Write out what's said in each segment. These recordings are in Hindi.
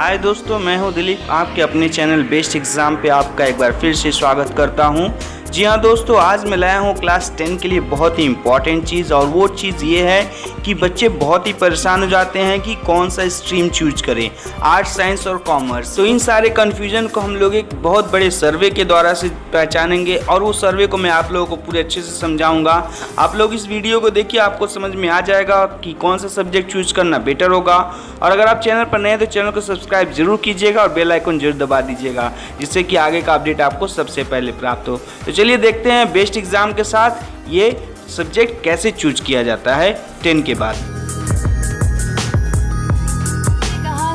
हाय दोस्तों, मैं हूं दिलीप। आपके अपने चैनल बेस्ट एग्ज़ाम पे आपका एक बार फिर से स्वागत करता हूं। जी हाँ दोस्तों, आज मैं लाया हूं क्लास 10 के लिए बहुत ही इम्पॉर्टेंट चीज़, और वो चीज़ ये है कि बच्चे बहुत ही परेशान हो जाते हैं कि कौन सा स्ट्रीम चूज करें, आर्ट्स, साइंस और कॉमर्स। तो इन सारे कन्फ्यूजन को हम लोग एक बहुत बड़े सर्वे के द्वारा से पहचानेंगे, और उस सर्वे को मैं आप लोगों को पूरे अच्छे से समझाऊंगा। आप लोग इस वीडियो को देखिए, आपको समझ में आ जाएगा कि कौन सा सब्जेक्ट चूज करना बेटर होगा। और अगर आप चैनल पर नए हैं तो चैनल को सब्सक्राइब जरूर कीजिएगा और बेल आइकन जरूर दबा दीजिएगा, जिससे कि आगे का अपडेट आपको सबसे पहले प्राप्त हो। तो चलिए देखते हैं बेस्ट एग्जाम के साथ ये सब्जेक्ट कैसे चूज किया जाता है 10 के बाद।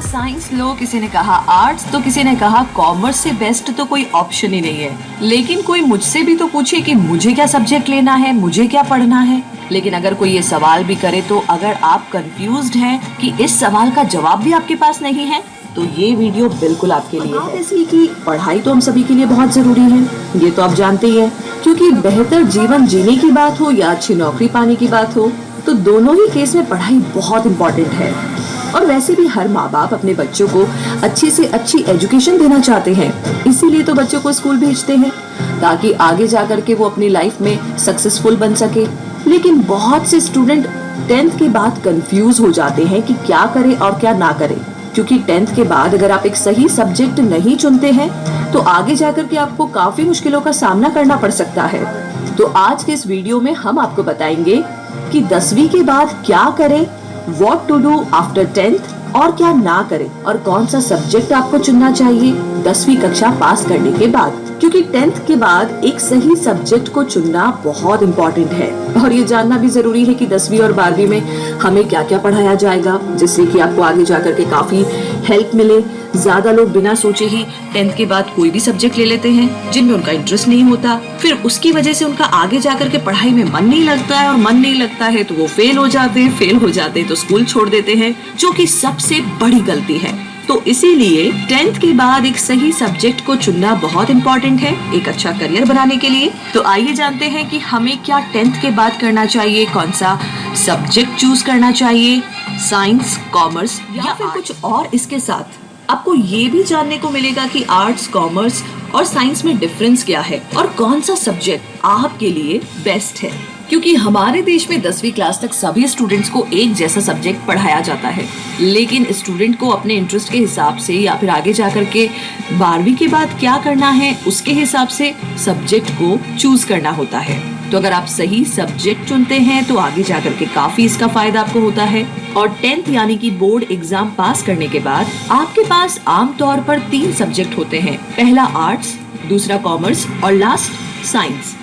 साइंस लो, किसी ने कहा आर्ट्स, तो किसी ने कहा कॉमर्स से बेस्ट तो कोई ऑप्शन ही नहीं है। लेकिन कोई मुझसे भी तो पूछे कि मुझे क्या सब्जेक्ट लेना है, मुझे क्या पढ़ना है। लेकिन अगर कोई ये सवाल भी करे, तो अगर आप कंफ्यूज्ड हैं कि इस सवाल का जवाब भी आपके पास नहीं है, तो ये वीडियो बिल्कुल आपके लिए है। इसलिए कि पढ़ाई तो हम सभी के लिए बहुत जरूरी है, ये तो आप जानते ही हैं। क्योंकि बेहतर जीवन जीने की बात हो या अच्छी नौकरी पाने की बात हो, तो दोनों ही केस में पढ़ाई बहुत इम्पोर्टेंट है। और वैसे भी हर माँ बाप अपने बच्चों को अच्छी से अच्छी एजुकेशन देना चाहते हैं, इसीलिए तो बच्चों को स्कूल भेजते हैं, ताकि आगे जाकर के वो अपनी लाइफ में सक्सेसफुल बन सके। लेकिन बहुत से स्टूडेंट 10th के बाद कंफ्यूज हो जाते हैं कि क्या करें और क्या ना करें। क्योंकि 10th के बाद अगर आप एक सही सब्जेक्ट नहीं चुनते हैं, तो आगे जाकर के आपको काफी मुश्किलों का सामना करना पड़ सकता है। तो आज के इस वीडियो में हम आपको बताएंगे कि 10वीं के बाद क्या करें, what to do after 10th, और क्या ना करें, और कौन सा सब्जेक्ट आपको चुनना चाहिए 10वीं कक्षा पास करने के बाद। क्योंकि 10th के बाद एक सही सब्जेक्ट को चुनना बहुत इम्पोर्टेंट है, और ये जानना भी जरूरी है कि 10वीं और 12वीं में हमें क्या क्या पढ़ाया जाएगा, जिससे कि आपको आगे जाकर के काफी हेल्प मिले। ज्यादा लोग बिना सोचे ही 10th के बाद कोई भी सब्जेक्ट ले लेते हैं जिनमें उनका इंटरेस्ट नहीं होता, फिर उसकी वजह से उनका आगे जाकर के पढ़ाई में मन नहीं लगता है, और मन नहीं लगता है तो वो फेल हो जाते हैं तो स्कूल छोड़ देते हैं, जो कि सबसे बड़ी गलती है। तो इसीलिए 10th के बाद एक सही सब्जेक्ट को चुनना बहुत इम्पोर्टेंट है एक अच्छा करियर बनाने के लिए। तो आइए जानते हैं कि हमें क्या 10th के बाद करना चाहिए, कौन सा सब्जेक्ट चूज करना चाहिए, साइंस, कॉमर्स या फिर कुछ और। इसके साथ आपको ये भी जानने को मिलेगा कि आर्ट्स, कॉमर्स और साइंस में डिफरेंस क्या है, और कौन सा सब्जेक्ट आपके लिए बेस्ट है। क्योंकि हमारे देश में 10वीं क्लास तक सभी स्टूडेंट्स को एक जैसा सब्जेक्ट पढ़ाया जाता है, लेकिन स्टूडेंट को अपने इंटरेस्ट के हिसाब से या फिर आगे जाकर के 12वीं के बाद क्या करना है उसके हिसाब से सब्जेक्ट को चूज करना होता है। तो अगर आप सही सब्जेक्ट चुनते हैं तो आगे जाकर के काफी इसका फायदा आपको होता है। और 10th यानी कि बोर्ड एग्जाम पास करने के बाद आपके पास आमतौर पर 3 सब्जेक्ट होते हैं, पहला आर्ट्स, दूसरा कॉमर्स और लास्ट साइंस।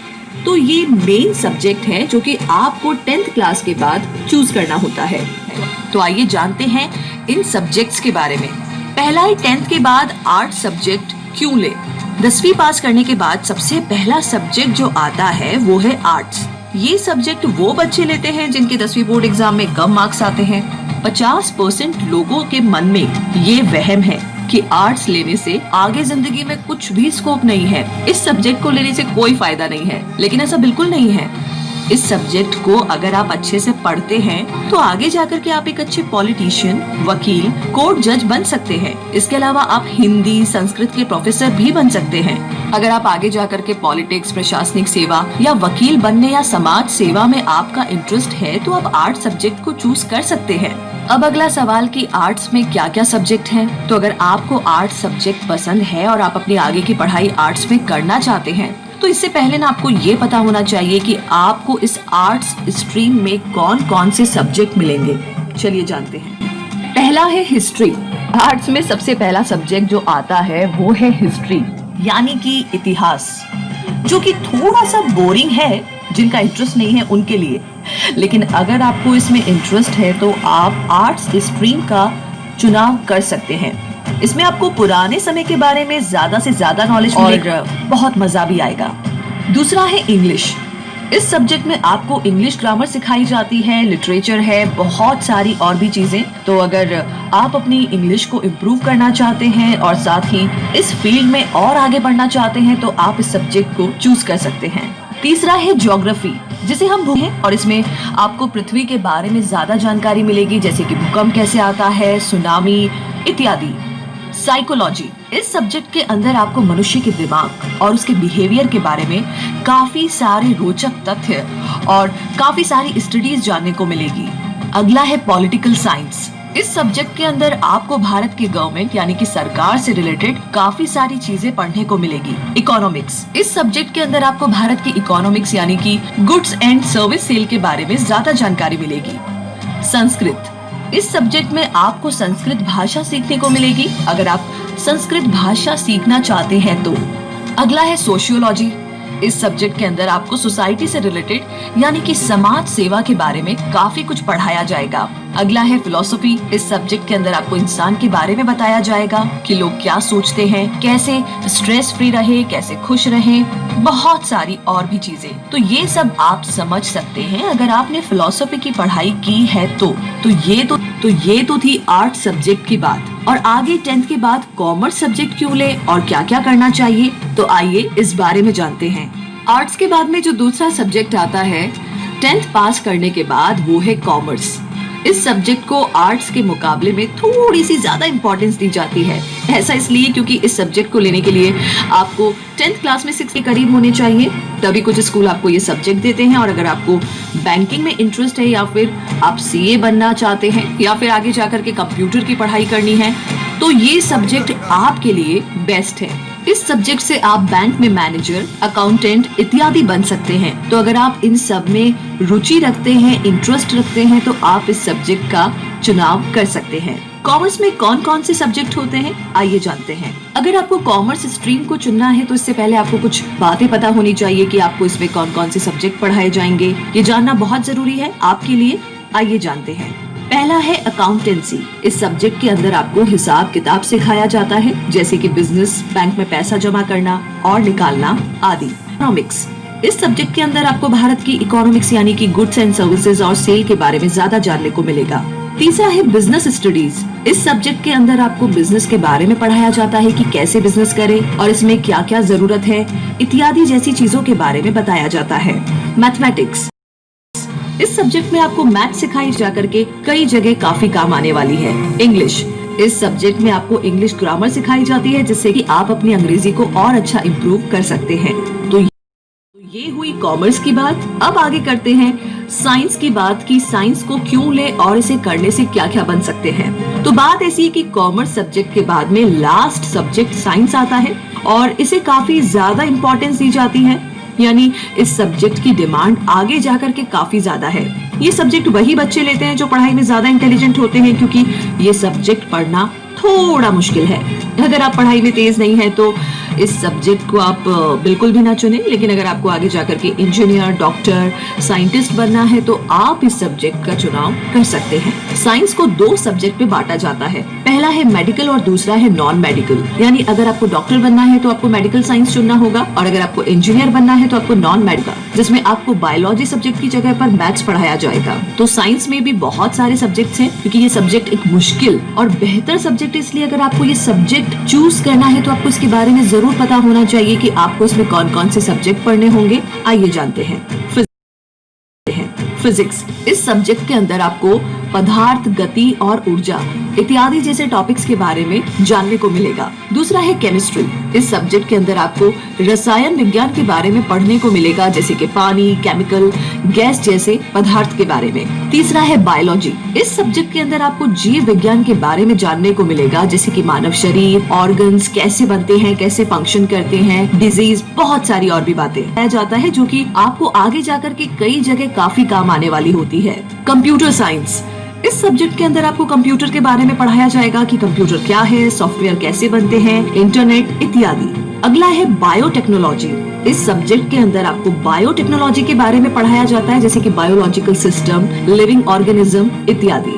तो ये मेन सब्जेक्ट है जो कि आपको 10th क्लास के बाद चूज करना होता है। तो आइए जानते हैं इन सब्जेक्ट्स के बारे में। पहला है 10th के बाद आर्ट्स सब्जेक्ट क्यों ले। 10वीं पास करने के बाद सबसे पहला सब्जेक्ट जो आता है वो है आर्ट्स। ये सब्जेक्ट वो बच्चे लेते हैं जिनके 10वीं बोर्ड एग्जाम में कम मार्क्स आते हैं। 50% लोगों के मन में ये वहम है कि आर्ट्स लेने से आगे जिंदगी में कुछ भी स्कोप नहीं है, इस सब्जेक्ट को लेने से कोई फायदा नहीं है। लेकिन ऐसा बिल्कुल नहीं है। इस सब्जेक्ट को अगर आप अच्छे से पढ़ते हैं तो आगे जाकर के आप एक अच्छे पॉलिटिशियन, वकील, कोर्ट जज बन सकते हैं। इसके अलावा आप हिंदी, संस्कृत के प्रोफेसर भी बन सकते हैं। अगर आप आगे जाकर के पॉलिटिक्स, प्रशासनिक सेवा या वकील बनने या समाज सेवा में आपका इंटरेस्ट है, तो आप आर्ट्स सब्जेक्ट को चूज कर सकते हैं। अब अगला सवाल कि आर्ट्स में क्या क्या सब्जेक्ट हैं। तो अगर आपको आर्ट्स सब्जेक्ट पसंद है और आप अपनी आगे की पढ़ाई आर्ट्स में करना चाहते हैं, तो इससे पहले ना आपको ये पता होना चाहिए कि आपको इस आर्ट्स स्ट्रीम में कौन कौन से सब्जेक्ट मिलेंगे। चलिए जानते हैं। पहला है हिस्ट्री। आर्ट्स में सबसे पहला सब्जेक्ट जो आता है वो है हिस्ट्री, यानी कि इतिहास, जो कि थोड़ा सा बोरिंग है जिनका इंटरेस्ट नहीं है उनके लिए। लेकिन अगर आपको इसमें इंटरेस्ट है तो आप आर्ट्स स्ट्रीम का चुनाव कर सकते हैं। इसमें आपको पुराने समय के बारे में ज्यादा से ज्यादा नॉलेज मिलेगी और बहुत मजा भी आएगा। दूसरा है इंग्लिश। इस सब्जेक्ट में आपको इंग्लिश ग्रामर सिखाई जाती है, लिटरेचर है, बहुत सारी और भी चीजें। तो अगर आप अपनी इंग्लिश को इम्प्रूव करना चाहते हैं और साथ ही इस फील्ड में और आगे बढ़ना चाहते हैं, तो आप इस सब्जेक्ट को चूज कर सकते हैं। तीसरा है ज्योग्राफी, जिसे हम भूगोल हैं, और इसमें आपको पृथ्वी के बारे में ज्यादा जानकारी मिलेगी, जैसे कि भूकंप कैसे आता है, सुनामी इत्यादि। साइकोलॉजी, इस सब्जेक्ट के अंदर आपको मनुष्य के दिमाग और उसके बिहेवियर के बारे में काफी सारे रोचक तथ्य और काफी सारी स्टडीज जानने को मिलेगी। अगला है पॉलिटिकल साइंस। इस सब्जेक्ट के अंदर आपको भारत की गवर्नमेंट यानी कि सरकार से रिलेटेड काफी सारी चीजें पढ़ने को मिलेगी। इकोनॉमिक्स, इस सब्जेक्ट के अंदर आपको भारत की इकोनॉमिक्स यानी कि गुड्स एंड सर्विस सेल के बारे में ज्यादा जानकारी मिलेगी। संस्कृत, इस सब्जेक्ट में आपको संस्कृत भाषा सीखने को मिलेगी अगर आप संस्कृत भाषा सीखना चाहते हैं तो। अगला है सोशियोलॉजी। इस सब्जेक्ट के अंदर आपको सोसाइटी से रिलेटेड यानी कि समाज सेवा के बारे में काफी कुछ पढ़ाया जाएगा। अगला है फिलॉसफी। इस सब्जेक्ट के अंदर आपको इंसान के बारे में बताया जाएगा कि लोग क्या सोचते हैं, कैसे स्ट्रेस फ्री रहे, कैसे खुश रहे, बहुत सारी और भी चीजें। तो ये सब आप समझ सकते हैं अगर आपने फिलॉसफी की पढ़ाई की है तो ये तो थी आर्ट सब्जेक्ट की बात। और आगे 10th के बाद कॉमर्स सब्जेक्ट क्यों ले और क्या क्या करना चाहिए, तो आइए इस बारे में जानते हैं। आर्ट्स के बाद में जो दूसरा सब्जेक्ट आता है 10th पास करने के बाद, वो है कॉमर्स। इस सब्जेक्ट को आर्ट्स के मुकाबले में थोड़ी सी ज्यादा इंपॉर्टेंस दी जाती है। ऐसा इसलिए क्योंकि इस सब्जेक्ट को लेने के लिए आपको 10th क्लास में 6 के करीब होने चाहिए, तभी कुछ स्कूल आपको ये सब्जेक्ट देते हैं। और अगर आपको बैंकिंग में इंटरेस्ट है या फिर आप सीए बनना चाहते हैं या फिर आगे जाकर के कंप्यूटर की पढ़ाई करनी है, तो ये सब्जेक्ट आपके लिए बेस्ट है। इस सब्जेक्ट से आप बैंक में मैनेजर, अकाउंटेंट इत्यादि बन सकते हैं। तो अगर आप इन सब में रुचि रखते हैं, इंटरेस्ट रखते हैं, तो आप इस सब्जेक्ट का चुनाव कर सकते हैं। कॉमर्स में कौन कौन से सब्जेक्ट होते हैं, आइए जानते हैं। अगर आपको कॉमर्स स्ट्रीम को चुनना है तो इससे पहले आपको कुछ बातें पता होनी चाहिए कि आपको इसमें कौन कौन से सब्जेक्ट पढ़ाए जाएंगे। ये जानना बहुत जरूरी है आपके लिए। आइए जानते हैं। पहला है अकाउंटेंसी। इस सब्जेक्ट के अंदर आपको हिसाब किताब सिखाया जाता है, जैसे कि बिजनेस, बैंक में पैसा जमा करना और निकालना आदि। इकोनॉमिक्स, इस सब्जेक्ट के अंदर आपको भारत की इकोनॉमिक्स यानी कि गुड्स एंड सर्विसेज और सेल के बारे में ज्यादा जानने को मिलेगा। तीसरा है बिजनेस स्टडीज। इस सब्जेक्ट के अंदर आपको बिजनेस के बारे में पढ़ाया जाता है कि कैसे बिजनेस करें और इसमें क्या क्या जरूरत है इत्यादि जैसी चीजों के बारे में बताया जाता है। मैथमेटिक्स, इस सब्जेक्ट में आपको मैथ सिखाई जाकर के कई जगह काफी काम आने वाली है। इंग्लिश, इस सब्जेक्ट में आपको इंग्लिश ग्रामर सिखाई जाती है जिससे कि आप अपनी अंग्रेजी को और अच्छा इम्प्रूव कर सकते हैं। तो ये हुई कॉमर्स की बात। अब आगे करते हैं साइंस की बात कि साइंस को क्यों ले और इसे करने से क्या क्या बन सकते हैं। तो बात ऐसी है कि कॉमर्स सब्जेक्ट के बाद में लास्ट सब्जेक्ट साइंस आता है और इसे काफी ज्यादा इम्पोर्टेंस दी जाती है, यानी इस सब्जेक्ट की डिमांड आगे जाकर के काफी ज्यादा है। ये सब्जेक्ट वही बच्चे लेते हैं जो पढ़ाई में ज्यादा इंटेलिजेंट होते हैं, क्योंकि ये सब्जेक्ट पढ़ना थोड़ा मुश्किल है। अगर आप पढ़ाई में तेज नहीं है तो इस सब्जेक्ट को आप बिल्कुल भी ना चुनें। लेकिन अगर आपको आगे जाकर के इंजीनियर, डॉक्टर, साइंटिस्ट बनना है तो आप इस सब्जेक्ट का चुनाव कर सकते हैं। साइंस को 2 सब्जेक्ट में बांटा जाता है। पहला है मेडिकल और दूसरा है नॉन मेडिकल। यानी अगर आपको डॉक्टर बनना है तो आपको मेडिकल साइंस चुनना होगा और अगर आपको इंजीनियर बनना है तो आपको नॉन मेडिकल, जिसमें आपको बायोलॉजी सब्जेक्ट की जगह पर मैथ्स पढ़ाया जाएगा। तो साइंस में भी बहुत सारे सब्जेक्ट्स हैं, क्योंकि ये सब्जेक्ट एक मुश्किल और बेहतर सब्जेक्ट इसलिए अगर आपको ये सब्जेक्ट चूज करना है तो आपको इसके बारे में जरूर पता होना चाहिए कि आपको इसमें कौन कौन से सब्जेक्ट पढ़ने होंगे। आइए जानते हैं। फिजिक्स, इस सब्जेक्ट के अंदर आपको पदार्थ, गति और ऊर्जा इत्यादि जैसे टॉपिक्स के बारे में जानने को मिलेगा। दूसरा है केमिस्ट्री। इस सब्जेक्ट के अंदर आपको रसायन विज्ञान के बारे में पढ़ने को मिलेगा, जैसे कि पानी, केमिकल, गैस जैसे पदार्थ के बारे में। तीसरा है बायोलॉजी। इस सब्जेक्ट के अंदर आपको जीव विज्ञान के बारे में जानने को मिलेगा, जैसे कि मानव शरीर, ऑर्गन्स कैसे बनते हैं, कैसे फंक्शन करते हैं, डिजीज, बहुत सारी और भी बातें बताया जाता है जो कि आपको आगे जाकर के कई जगह काफी काम आने वाली होती है। कंप्यूटर साइंस, इस सब्जेक्ट के अंदर आपको कंप्यूटर के बारे में पढ़ाया जाएगा कि कंप्यूटर क्या है, सॉफ्टवेयर कैसे बनते हैं, इंटरनेट इत्यादि। अगला है बायोटेक्नोलॉजी। इस सब्जेक्ट के अंदर आपको बायोटेक्नोलॉजी के बारे में पढ़ाया जाता है, जैसे कि बायोलॉजिकल सिस्टम, लिविंग ऑर्गेनिज्म इत्यादि।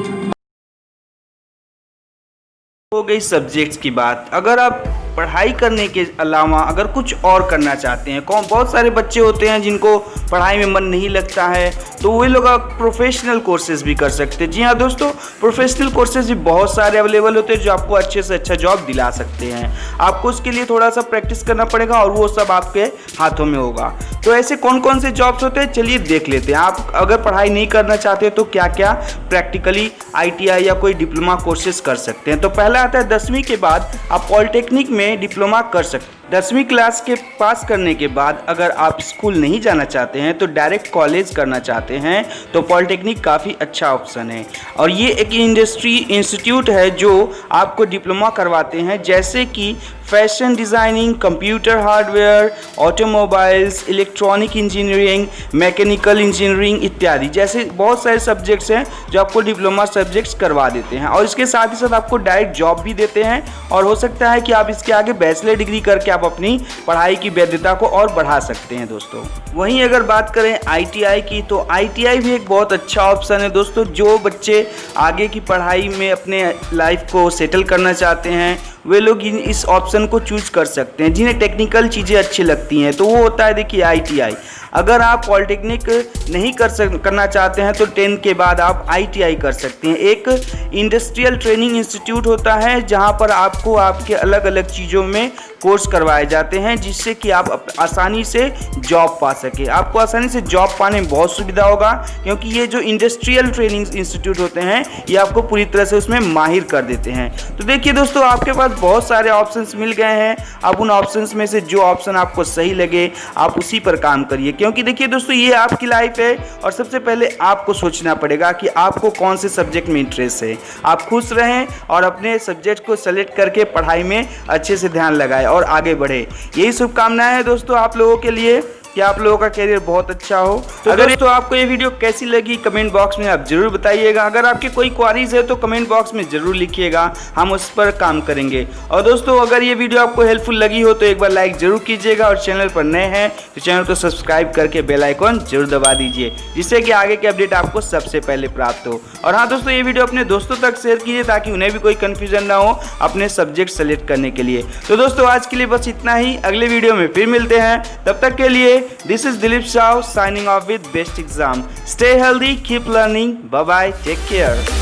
हो गई सब्जेक्ट्स की बात। अगर आप पढ़ाई करने के अलावा अगर कुछ और करना चाहते हैं, बहुत सारे बच्चे होते हैं जिनको पढ़ाई में मन नहीं लगता है, तो वे लोग प्रोफेशनल कोर्सेज भी कर सकते हैं। जी हाँ दोस्तों, प्रोफेशनल कोर्सेज भी बहुत सारे अवेलेबल होते हैं जो आपको अच्छे से अच्छा जॉब दिला सकते हैं। आपको उसके लिए थोड़ा सा प्रैक्टिस करना पड़ेगा और वो सब आपके हाथों में होगा। तो ऐसे कौन कौन से जॉब्स होते हैं, चलिए देख लेते हैं। आप अगर पढ़ाई नहीं करना चाहते तो क्या क्या प्रैक्टिकली ITI या कोई डिप्लोमा कोर्सेज कर सकते हैं। तो पहला आता है 10वीं के बाद आप पॉलिटेक्निक में डिप्लोमा कर सकते हैं। 10वीं क्लास के पास करने के बाद अगर आप स्कूल नहीं जाना चाहते हैं तो डायरेक्ट कॉलेज करना चाहते हैं तो पॉलिटेक्निक काफ़ी अच्छा ऑप्शन है। और ये एक इंस्टीट्यूट है जो आपको डिप्लोमा करवाते हैं, जैसे कि fashion designing, computer hardware, automobiles, electronic engineering, mechanical engineering इत्यादि जैसे बहुत सारे सब्जेक्ट्स हैं जो आपको डिप्लोमा सब्जेक्ट्स करवा देते हैं। और इसके साथ ही साथ आपको डायरेक्ट जॉब भी देते हैं और हो सकता है कि आप इसके आगे बैचलर डिग्री करके आप अपनी पढ़ाई की वैधता को और बढ़ा सकते हैं दोस्तों। वहीं अगर बात करें ITI की, तो ITI भी एक बहुत अच्छा ऑप्शन है दोस्तों। जो बच्चे आगे की पढ़ाई में अपने लाइफ को सेटल करना चाहते हैं वे लोग इस ऑप्शन को चूज कर सकते हैं। जिन्हें टेक्निकल चीज़ें अच्छी लगती हैं तो वो होता है देखिए ITI। अगर आप पॉलिटेक्निक नहीं करना चाहते हैं तो 10 के बाद आप ITI कर सकते हैं। एक इंडस्ट्रियल ट्रेनिंग इंस्टीट्यूट होता है जहां पर आपको आपके अलग अलग चीज़ों में कोर्स करवाए जाते हैं जिससे कि आप आसानी से जॉब पा सके। आपको आसानी से जॉब पाने में बहुत सुविधा होगा क्योंकि ये जो इंडस्ट्रियल ट्रेनिंग इंस्टीट्यूट होते हैं ये आपको पूरी तरह से उसमें माहिर कर देते हैं। तो देखिए दोस्तों, आपके पास बहुत सारे ऑप्शंस मिल गए हैं। अब उन ऑप्शंस में से जो ऑप्शन आपको सही लगे आप उसी पर काम करिए, क्योंकि देखिए दोस्तों ये आपकी लाइफ है और सबसे पहले आपको सोचना पड़ेगा कि आपको कौन से सब्जेक्ट में इंटरेस्ट है। आप खुश रहें और अपने सब्जेक्ट को सेलेक्ट करके पढ़ाई में अच्छे से ध्यान लगाएं और आगे बढ़े। यही शुभकामनाएं हैं दोस्तों आप लोगों के लिए कि आप लोगों का करियर बहुत अच्छा हो। तो अगर दोस्तों आपको ये वीडियो कैसी लगी कमेंट बॉक्स में आप जरूर बताइएगा। अगर आपके कोई क्वारीज है तो कमेंट बॉक्स में जरूर लिखिएगा, हम उस पर काम करेंगे। और दोस्तों अगर ये वीडियो आपको हेल्पफुल लगी हो तो एक बार लाइक जरूर कीजिएगा और चैनल पर नए हैं तो चैनल को सब्सक्राइब करके बेल आइकॉन जरूर दबा दीजिए, जिससे कि आगे के अपडेट आपको सबसे पहले प्राप्त हो। और हाँ दोस्तों, ये वीडियो अपने दोस्तों तक शेयर कीजिए ताकि उन्हें भी कोई कन्फ्यूजन ना हो अपने सब्जेक्ट सेलेक्ट करने के लिए। तो दोस्तों आज के लिए बस इतना ही, अगले वीडियो में फिर मिलते हैं। तब तक के लिए this is Dilip Shah signing off with best exam. Stay healthy, keep learning. Bye bye, take care.